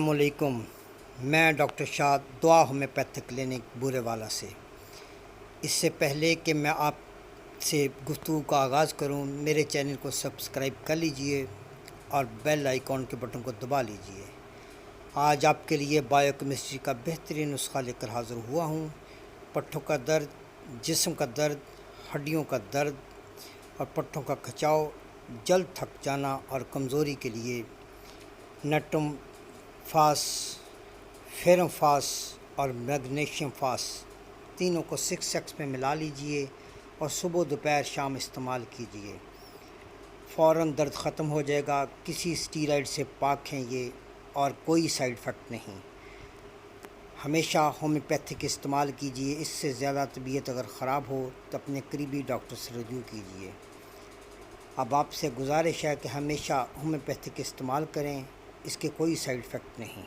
अलैकुम। मैं डॉक्टर शाह दुआ होम्योपैथिक क्लिनिक बूरे वाला से। इससे पहले कि मैं आपसे गुफ्तगू का आगाज़ करूं, मेरे चैनल को सब्सक्राइब कर लीजिए और बेल आइकॉन के बटन को दबा लीजिए। आज आपके लिए बायोकेमिस्ट्री का बेहतरीन नुस्खा लेकर हाज़िर हुआ हूं। पट्ठों का दर्द, जिस्म का दर्द, हड्डियों का दर्द और पट्ठों का खिंचाव, जल्द थक जाना और कमज़ोरी के लिए नटम फास, फेरम फास और मैग्नीशियम फास तीनों को 6x में मिला लीजिए और सुबह दोपहर शाम इस्तेमाल कीजिए। फ़ौरन दर्द ख़त्म हो जाएगा। किसी स्टीरॉइड से पाक हैं ये और कोई साइड इफ़ेक्ट नहीं। हमेशा होम्योपैथिक इस्तेमाल कीजिए। इससे ज़्यादा तबीयत अगर ख़राब हो तो अपने करीबी डॉक्टर से रजू कीजिए। अब आपसे गुजारिश है कि हमेशा होम्योपैथिक इस्तेमाल करें, इसके कोई साइड इफ़ेक्ट नहीं।